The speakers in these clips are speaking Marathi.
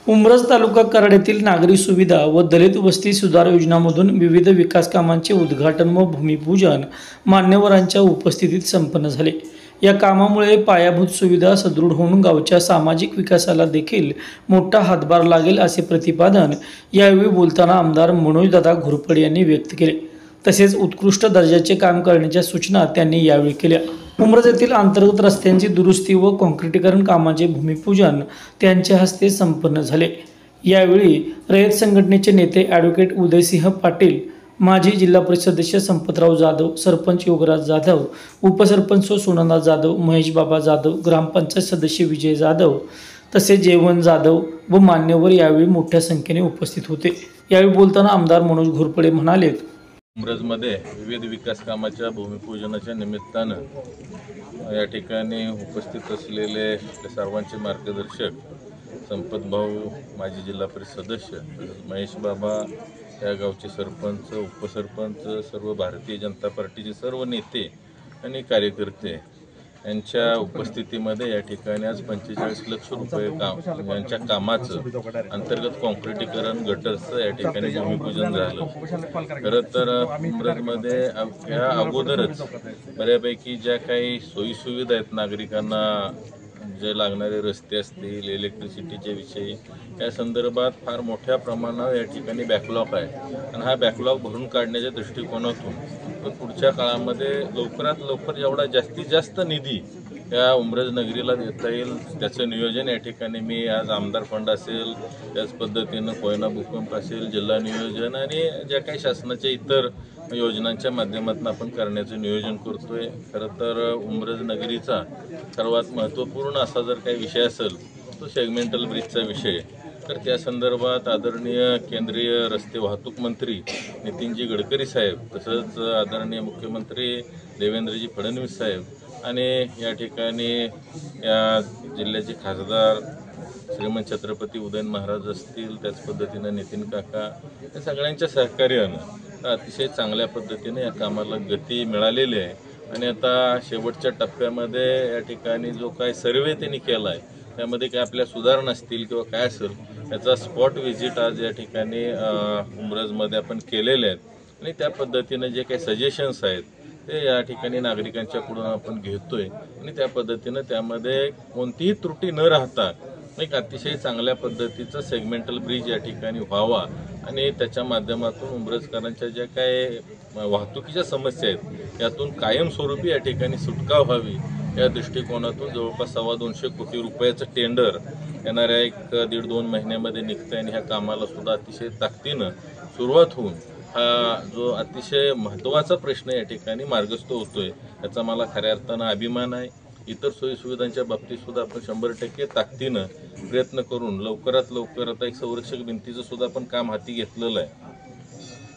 उमरज तालुका कराड येथील नागरी सुविधा व दलित वस्ती सुधार योजनांमधून विविध विकास कामांचे उद्घाटन व भूमिपूजन मान्यवरांच्या उपस्थितीत संपन्न झाले। या कामामुळे पायाभूत सुविधा सदृढ होऊन गावच्या सामाजिक विकासाला देखील मोठा हातभार लागेल असे प्रतिपादन यावेळी बोलताना आमदार मनोजदादा घोरपडे यांनी व्यक्त केले। तसेच उत्कृष्ट दर्जाचे काम करण्याच्या सूचना त्यांनी यावेळी केल्या। उमरज येथील अंतर्गत रस्त्यांची दुरुस्ती व काँक्रिटीकरण कामाचे भूमिपूजन त्यांच्या हस्ते संपन्न झाले। यावेळी रयत संघटनेचे नेते ॲडव्होकेट उदयसिंह पाटील, माजी जिल्हा परिषद सदस्य संपतराव जाधव, सरपंच योगराज जाधव, उपसरपंच सोनंदा जाधव, महेश बाबा जाधव, ग्रामपंचायत सदस्य विजय जाधव तसेच जयवंत जाधव व मान्यवर यावेळी मोठ्या संख्येने उपस्थित होते। यावेळी बोलताना आमदार मनोज घोरपडे म्हणाले, उमरजमध्ये विविध विकास कामाच्या भूमिपूजनाच्या निमित्तानं या ठिकाणी उपस्थित असलेले सर्वांचे मार्गदर्शक संपत भाऊ, माजी जिल्हा परिषद सदस्य, महेश बाबा, या गावचे सरपंच, उपसरपंच, सर्व भारतीय जनता पार्टीचे सर्व नेते आणि कार्यकर्ते यांच्या उपस्थितीमध्ये या ठिकाणी आज 45 लाख रुपये यांच्या कामाचं अंतर्गत काँक्रिटीकरण गटरचं या ठिकाणी भूमिपूजन झालं। खरं तर उमरजमध्ये या अगोदरच बऱ्यापैकी ज्या काही सोयीसुविधा आहेत, नागरिकांना जे लागणारे रस्ते असतील, इलेक्ट्रिसिटीच्या विषयी, या संदर्भात फार मोठ्या प्रमाणावर या ठिकाणी बॅकलॉग आहे आणि हा बॅकलॉग भरून काढण्याच्या दृष्टिकोनातून पुढच्या काळामध्ये लवकरात लवकर जेवढा जास्तीत जास्त निधी या उमरज नगरीला देता येईल त्याचं नियोजन या ठिकाणी मी आज आमदार फंड असेल, त्याच पद्धतीनं कोयना भूकंप असेल, जिल्हा नियोजन आणि ज्या काही शासनाच्या इतर योजनांच्या माध्यमातून आपण करण्याचं नियोजन करतोय। खरं तर उमरज नगरीचा सर्वात महत्त्वपूर्ण असा जर काही विषय असेल तो सेगमेंटल ब्रिजचा विषय। तर त्या संदर्भात आदरणीय केंद्रीय रस्ते वाहतूक मंत्री नितीनजी गडकरी साहेब, तसंच आदरणीय मुख्यमंत्री देवेंद्रजी फडणवीस साहेब आणि या ठिकाणी या जिल्ह्याचे खासदार श्रीमंत छत्रपती उदयन महाराज असतील, त्याच पद्धतीनं नितीन काका, या सगळ्यांच्या सहकार्यानं अतिशय चांगल्या पद्धतीने या कामाला गती मिळालेली आहे आणि आता शेवटच्या टप्प्यामध्ये या ठिकाणी जो काय सर्वे त्यांनी केला आहे त्यामध्ये काय आपल्या सुधारणा असतील किंवा काय असेल याचा स्पॉट व्हिजिट आज या ठिकाणी उमरजमध्ये आपण केलेले आहेत आणि त्या पद्धतीनं जे काही सजेशन्स आहेत ते या ठिकाणी नागरिकांच्याकडून आपण घेतोय आणि त्या पद्धतीनं त्यामध्ये कोणतीही त्रुटी न राहता एक अतिशय चांगल्या पद्धतीचा सेगमेंटल ब्रिज या ठिकाणी व्हावा आणि त्याच्या माध्यमातून उमरजकरांच्या ज्या काय वाहतुकीच्या समस्या आहेत यातून कायमस्वरूपी या ठिकाणी सुटका व्हावी या दृष्टिकोनातून जवळपास 225 कोटी रुपयाचं टेंडर येणाऱ्या 1-1.5-2 महिन्यामध्ये निघतंय आणि ह्या कामाला सुद्धा अतिशय ताकदीनं सुरुवात होऊन हा जो अतिशय महत्त्वाचा प्रश्न या ठिकाणी मार्गस्थ होतोय याचा मला खऱ्या अर्थानं अभिमान आहे। इतर सोयीसुविधांच्या बाबतीत सुद्धा आपण 100% ताकदीनं प्रयत्न करून लवकरात लवकर आता एक संरक्षक भिंतीचं सुद्धा आपण काम हाती घेतलेलं आहे।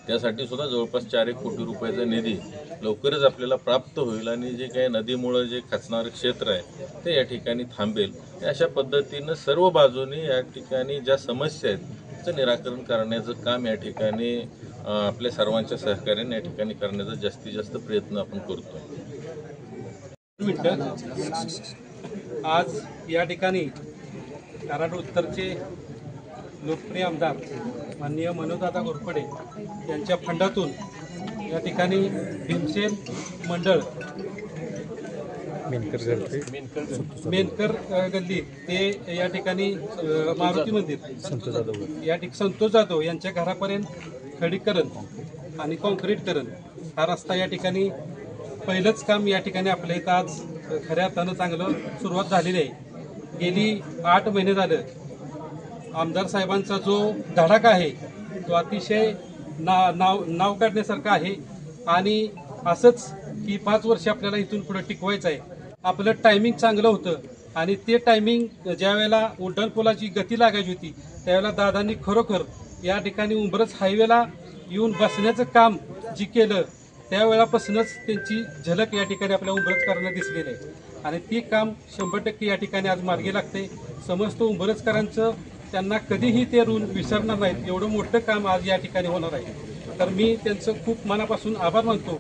त्यासाठी सुद्धा जवळपास 4-1 कोटी रुपयाचा निधी लवकरच आपल्याला प्राप्त होईल आणि जे काही नदीमुळं जे खचणारं क्षेत्र आहे ते या ठिकाणी थांबेल। अशा पद्धतीनं सर्व बाजूनी या ठिकाणी ज्या समस्या आहेत त्याचं निराकरण करण्याचं काम या ठिकाणी आपल्या सर्वांच्या सहकार्याने या ठिकाणी करण्याचा जास्तीत जास्त प्रयत्न आपण करतो। आज या ठिकाणी कराड उत्तरचे लोकप्रिय आमदार माननीय मनोजदादा घोरपडे यांच्या फंडातून या ठिकाणी भीमसेन मंडळ मेनकर गल्ली ते या ठिकाणी मारुती मंदिर या ठिकाणी संतोष जाधव यांच्या घरापर्यंत खडीकरण आणि काँक्रीटकरण हा रस्ता या ठिकाणी पहिलंच काम या ठिकाणी आपल्या इथं आज खऱ्या अर्थानं चांगलं सुरुवात झालेली आहे। गेली 8 महिने झालं आमदार साहेबांचा जो धडाका आहे तो अतिशय नाव काढण्यासारखा आहे आणि असंच की 5 वर्ष आपल्याला इथून पुढे टिकवायचं आहे। आपलं टायमिंग चांगलं होतं आणि ते टायमिंग ज्या वेळेला उड्डाणपुलाची गती लागायची होती त्यावेळेला दादांनी खरोखर या ठिकाणी उमरज हायवेला येऊन बसण्याचं काम जी केलं त्यावेळेपासूनच त्यांची झलक या ठिकाणी आपल्या उमरजकरांना दिसलेली आहे आणि ते काम 100% या ठिकाणी आज मार्गी लागते। समस्त उमरजकरांचं त्यांना कधीही ते ऋण विसरणार नाहीत, एवढं मोठं काम आज या ठिकाणी होणार आहे। तर मी त्यांचं खूप मनापासून आभार मानतो।